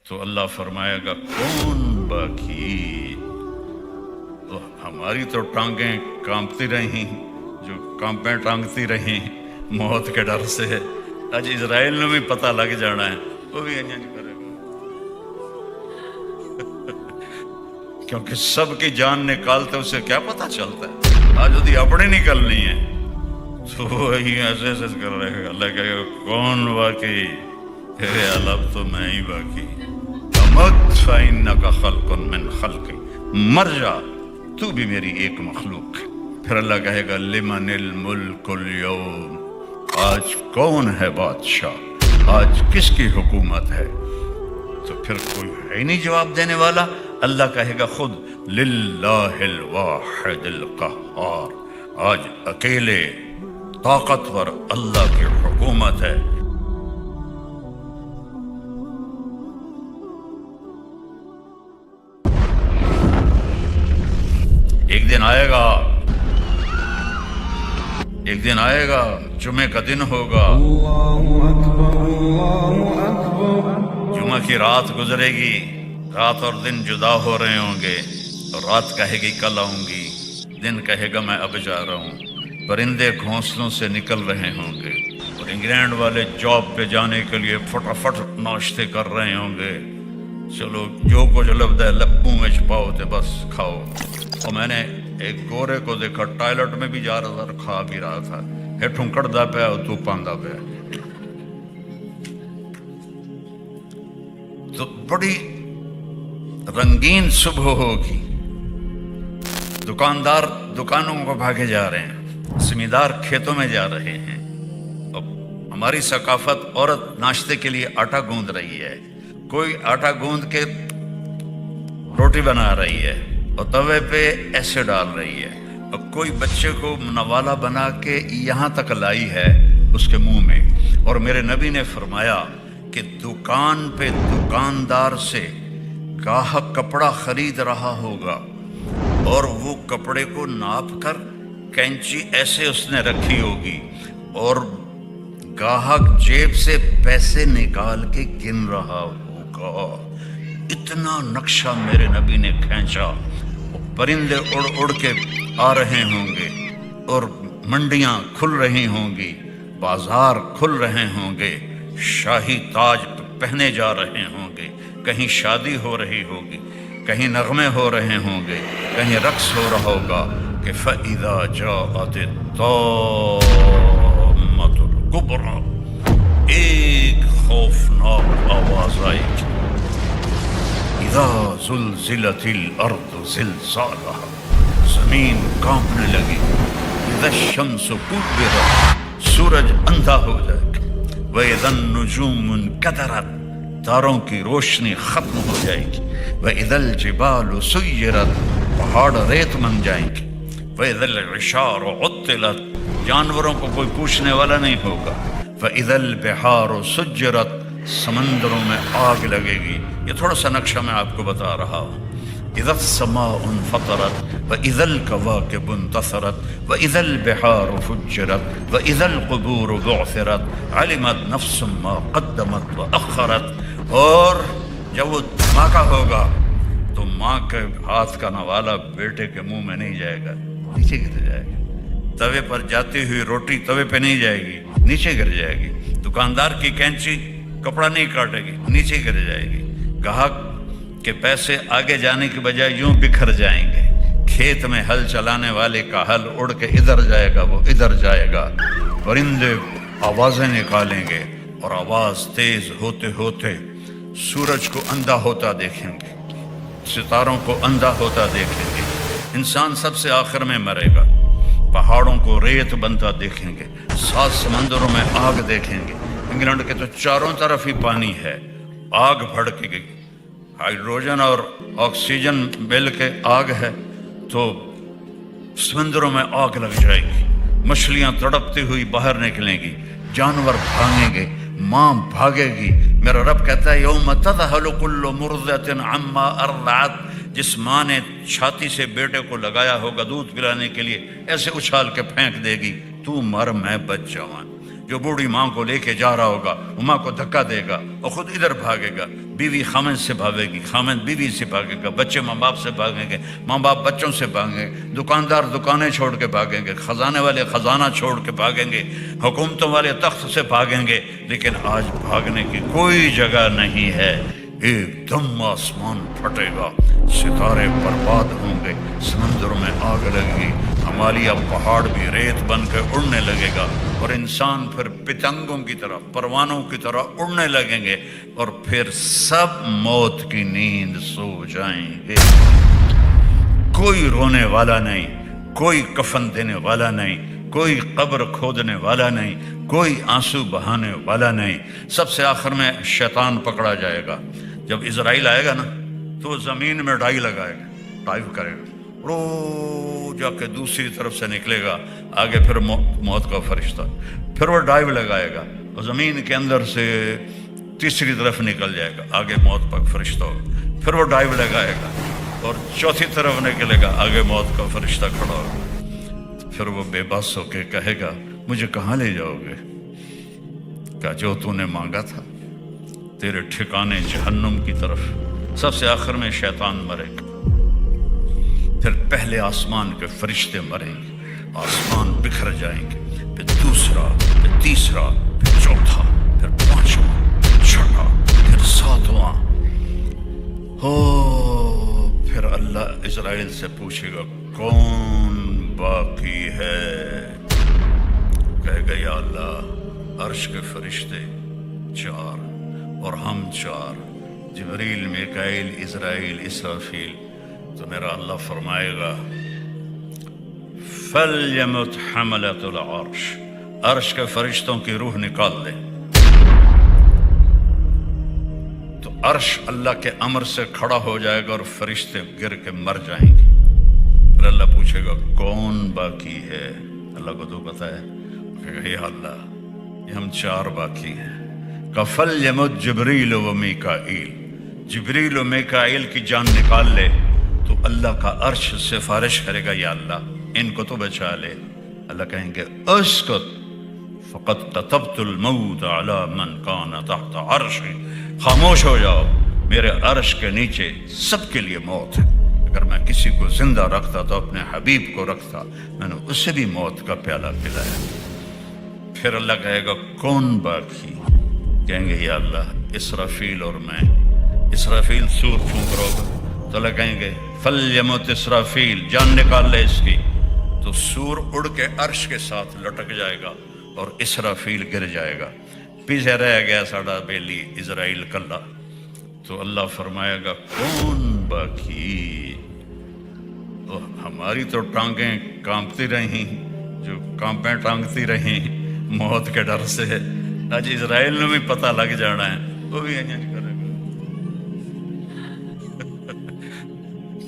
تو اللہ فرمائے گا کون باقی؟ تو ہماری تو ٹانگیں کانپتی رہیں، جو کانپیں ٹانگتی رہیں موت کے ڈر سے، آج اسرائیل نے بھی پتہ لگ جانا ہے، وہ بھی انج کرے گا، کیونکہ سب کی جان نکالتے اسے کیا پتہ چلتا ہے، آج وہی اپنی نکلنی ہے تو وہی ایسے ایسے کر رہے گا، اللہ کہے گا کون باقی؟ اے اب تو میں ہی باقی، امت فإنک خلق من خلقی، مر جا تو بھی میری ایک مخلوق ہے۔ پھر اللہ کہے گا لمن الملک اليوم، آج کون ہے بادشاہ، آج کس کی حکومت ہے؟ تو پھر کوئی ہے ہی نہیں جواب دینے والا۔ اللہ کہے گا خود للہ الواحد القہار، آج اکیلے طاقتور اللہ کی حکومت ہے۔ ایک دن آئے گا، ایک دن آئے گا، جمعے کا دن ہوگا، جمعہ کی رات گزرے گی، رات اور دن جدا ہو رہے ہوں گے، اور رات کہے گی کل آؤں گی، دن کہے گا میں اب جا رہا ہوں، پرندے گھونسلوں سے نکل رہے ہوں گے، اور انگلینڈ والے جاب پہ جانے کے لیے فٹافٹ ناشتے کر رہے ہوں گے، چلو جو کچھ لبدا ہے لبوں میں چھپاؤ تے بس کھاؤ۔ اور میں نے ایک گورے کو دیکھا ٹائلٹ میں بھی جا رہا تھا، کھا بھی رہا تھا، ہیٹھوں کڑدا پیا اور تو پاندا پیا۔ تو بڑی رنگین صبح ہوگی، دکاندار دکانوں کو بھاگے جا رہے ہیں، زمیندار کھیتوں میں جا رہے ہیں، اور ہماری ثقافت عورت ناشتے کے لیے آٹا گوندھ رہی ہے، کوئی آٹا گوندھ کے روٹی بنا رہی ہے اور توے پہ ایسے ڈال رہی ہے، اور کوئی بچے کو نوالا بنا کے یہاں تک لائی ہے اس کے منہ میں۔ اور میرے نبی نے فرمایا کہ دکان پہ دکاندار سے گاہک کپڑا خرید رہا ہوگا، اور وہ کپڑے کو ناپ کر کینچی ایسے اس نے رکھی ہوگی، اور گاہک جیب سے پیسے نکال کے گن رہا ہوگا، اتنا نقشہ میرے نبی نے کھینچا۔ پرندے اڑ اڑ کے آ رہے ہوں گے، اور منڈیاں کھل رہی ہوں گی، بازار کھل رہے ہوں گے، شاہی تاج پہنے جا رہے ہوں گے، کہیں شادی ہو رہی ہوگی، کہیں نغمے ہو رہے ہوں گے، کہیں رقص ہو رہا ہوگا کہ فَإِذَا جَاءَتِ الطَّامَّةُ الْكُبْرىٰ، ایک خوفناک آواز آئے گی، اِذَا زُلْزِلَتِ الْأَرْضُ زِلْزَالَهَا، زمین کانپنے لگی، اِذَا الشَّمْسُ كُوِّرَتْ، سورج اندھا ہو جائے گا، وَإِذَا النُّجُومُ انْكَدَرَتْ، تاروں کی روشنی ختم ہو جائے گی، وَإِذَا الْجِبَالُ سُيِّرَتْ، پہاڑ ریت بن جائیں گے، وَإِذَا الْعِشَارُ عُطِّلَتْ، جانوروں کو کوئی پوچھنے والا نہیں ہوگا، وَإِذَا الْبِحَارُ سُجِّرَتْ، سمندروں میں آگ لگے گی۔ یہ تھوڑا سا نقشہ میں آپ کو بتا رہا ہوں۔ اِذَا السَّمَاءُ انْفَطَرَتْ وَإِذَا الْكَوَاكِبُ انْتَثَرَتْ وَإِذَا الْبِحَارُ فُجِّرَتْ وَإِذَا الْقُبُورُ بُعْثِرَتْ عَلِمَتْ نَفْسٌ مَّا قَدَّمَتْ وَأَخَّرَتْ، اور جب وہ دھماکہ ہوگا تو ماں کے ہاتھ کا نوالا بیٹے کے منہ میں نہیں جائے گا، نیچے گر جائے گا، توے پر جاتی ہوئی روٹی توے پہ نہیں جائے گی، نیچے گر جائے گی، دکاندار کی کینچی کپڑا نہیں کاٹے گی، نیچے گر جائے گی، گاہک کے پیسے آگے جانے کی بجائے یوں بکھر جائیں گے، کھیت میں ہل چلانے والے کا ہل اڑ کے ادھر جائے گا، وہ ادھر جائے گا، پرندے آوازیں نکالیں گے، اور آواز تیز ہوتے ہوتے سورج کو اندھا ہوتا دیکھیں گے، ستاروں کو اندھا ہوتا دیکھیں گے، انسان سب سے آخر میں مرے گا، پہاڑوں کو ریت بنتا دیکھیں گے، 7 سمندروں میں آگ دیکھیں گے۔ انگلینڈ کے تو چاروں طرف ہی پانی ہے، آگ بھڑک گئی، ہائیڈروجن اور آکسیجن مل کے آگ ہے، تو سمندروں میں آگ لگ جائے گی، مچھلیاں تڑپتی ہوئی باہر نکلیں گی، جانور بھاگیں گے، ماں بھاگے گی۔ میرا رب کہتا ہے یوم تذہل کل مرضعۃ عما ارضعت، جس ماں نے چھاتی سے بیٹے کو لگایا ہوگا دودھ پلانے کے لیے، ایسے اچھال کے پھینک دے گی، تو مر میں بچ جاؤں۔ جو بوڑھی ماں کو لے کے جا رہا ہوگا وہ ماں کو دھکا دے گا اور خود ادھر بھاگے گا، بیوی خامد سے بھاگے گی، خامد بیوی سے بھاگے گا، بچے ماں باپ سے بھاگیں گے، ماں باپ بچوں سے بھاگیں گے، دکاندار دکانیں چھوڑ کے بھاگیں گے، خزانے والے خزانہ چھوڑ کے بھاگیں گے، حکومتوں والے تخت سے بھاگیں گے، لیکن آج بھاگنے کی کوئی جگہ نہیں ہے۔ ایک دم آسمان پھٹے گا، ستارے برباد ہوں گے، سمندر میں آگ لگے گی، ہمالیہ پہاڑ بھی ریت بن کے اڑنے لگے گا، اور انسان پھر پتنگوں کی طرح، پروانوں کی طرح اڑنے لگیں گے، اور پھر سب موت کی نیند سو جائیں گے۔ کوئی رونے والا نہیں، کوئی کفن دینے والا نہیں، کوئی قبر کھودنے والا نہیں، کوئی آنسو بہانے والا نہیں۔ سب سے آخر میں شیطان پکڑا جائے گا۔ جب اسرائیل آئے گا نا تو وہ زمین میں ڈائی لگائے گا، ڈائیو کرے گا، رو جا کے دوسری طرف سے نکلے گا، آگے پھر موت کا فرشتہ، پھر وہ ڈائیو لگائے گا اور زمین کے اندر سے تیسری طرف نکل جائے گا، آگے موت کا فرشتہ ہوگا، پھر وہ ڈائیو لگائے گا اور چوتھی طرف نکلے گا، آگے موت کا فرشتہ کھڑا ہوگا۔ پھر وہ بے بس ہو کے کہے گا مجھے کہاں لے جاؤ گے؟ کہا جو تو نے مانگا تھا، تیرے ٹھکانے جہنم کی طرف۔ سب سے آخر میں شیطان مرے گا، پھر پہلے آسمان کے فرشتے مریں گے، آسمان بکھر جائیں گے، پھر دوسرا، پھر تیسرا، پھر چوتھا، پھر پانچواں، پھر چھٹا، پھر ساتواں۔ پھر اللہ اسرائیل سے پوچھے گا کون باقی ہے؟ کہے گا یا اللہ عرش کے فرشتے 4 اور ہم 4، جبریل، میکائیل، اسرائیل، اسرافیل۔ تو میرا اللہ فرمائے گا فَلْيَمُتْ حَمَلَةُ الْعَرْشِ، عرش کے فرشتوں کی روح نکال دے۔ تو عرش اللہ کے امر سے کھڑا ہو جائے گا اور فرشتے گر کے مر جائیں گے۔ پھر اللہ پوچھے گا کون باقی ہے؟ اللہ کو تو پتہ ہے، کہے گا یا اللہ یہ ہم 4 باقی ہیں۔ فَلْيَمُتْ جبریل و میکائیل، جبریل و میکائیل کی جان نکال لے تو اللہ کا عرش سفارش کرے گا یا اللہ ان کو تو بچا لے۔ اللہ کہیں گے اسکت فقد كتبت الموت على من كان تحت عرشی، خاموش ہو جاؤ، میرے عرش کے نیچے سب کے لیے موت ہے۔ اگر میں کسی کو زندہ رکھتا تو اپنے حبیب کو رکھتا، میں نے اسے بھی موت کا پیالہ پلایا۔ پھر اللہ کہے گا کون باقی؟ کہیں گے یا اللہ اسرافیل اور میں۔ اسرافیل سور پھونک رہا ہوگا تو اللہ کہیں گے فَلْيَمُتْ اسرافیل، جان نکال لے اس کی۔ تو سور اڑ کے عرش کے ساتھ لٹک جائے گا اور اسرافیل گر جائے گا، پیچھے رہ گیا ساڑا بیلی اسرائیل کلا۔ تو اللہ فرمائے گا کون باقی؟ ہماری تو ٹانگیں کانپتی رہیں، جو کانپیں ٹانگتی رہیں موت کے ڈر سے، آج اسرائیل نے بھی پتہ لگ جانا ہے، وہ بھی انج کرے گا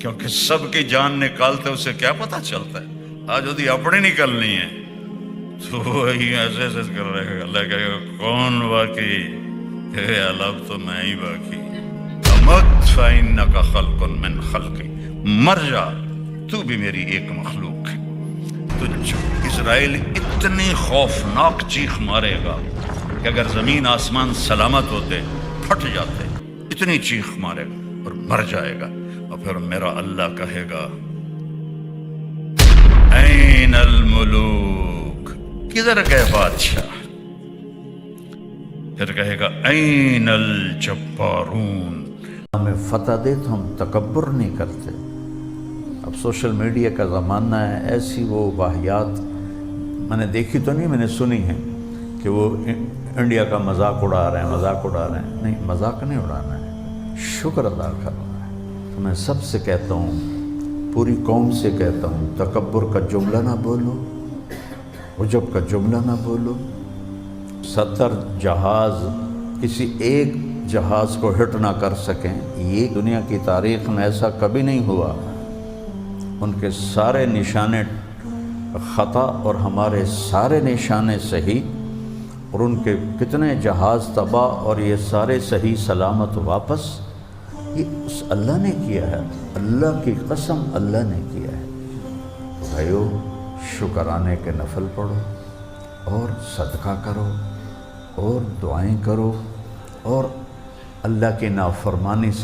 کیونکہ سب کی جان نکالتے اسے کیا پتہ چلتا ہے، آج وہ اپنی نکلنی ہے تو وہی ایسے ایسے کر رہے گا۔ اللہ کہے گا کون باقی؟ کہ اللہ تو میں ہی باقی۔ امت فإنک خلق من خلقی، مر جا تو بھی میری ایک مخلوق ہے۔ تو اسرائیل اتنی خوفناک چیخ مارے گا کہ اگر زمین آسمان سلامت ہوتے پھٹ جاتے، اتنی چیخ مارے گا اور مر جائے گا۔ اور پھر میرا اللہ کہے گا این الملوک، کدھر گئے بادشاہ؟ پھر کہے گا این الجبارون، ہمیں فتح دے تو ہم تکبر نہیں کرتے۔ اب سوشل میڈیا کا زمانہ ہے، ایسی وہ واہیات میں نے دیکھی تو نہیں، میں نے سنی ہے کہ وہ انڈیا کا مذاق اڑا رہے ہیں، مذاق اڑا رہے ہیں۔ نہیں، مذاق نہیں اڑانا ہے، شکر ادا کرنا ہے۔ تو میں سب سے کہتا ہوں، پوری قوم سے کہتا ہوں، تکبر کا جملہ نہ بولو، عجب کا جملہ نہ بولو۔ 70 جہاز کسی ایک جہاز کو ہٹ نہ کر سکیں، یہ دنیا کی تاریخ میں ایسا کبھی نہیں ہوا۔ ان کے سارے نشانے خطا اور ہمارے سارے نشانے صحیح، اور ان کے کتنے جہاز تباہ اور یہ سارے صحیح سلامت واپس۔ یہ اس اللہ نے کیا ہے، اللہ کی قسم اللہ نے کیا ہے۔ بھائیو، شکرانے کے نفل پڑھو، اور صدقہ کرو اور دعائیں کرو اور اللہ کی نافرمانی سے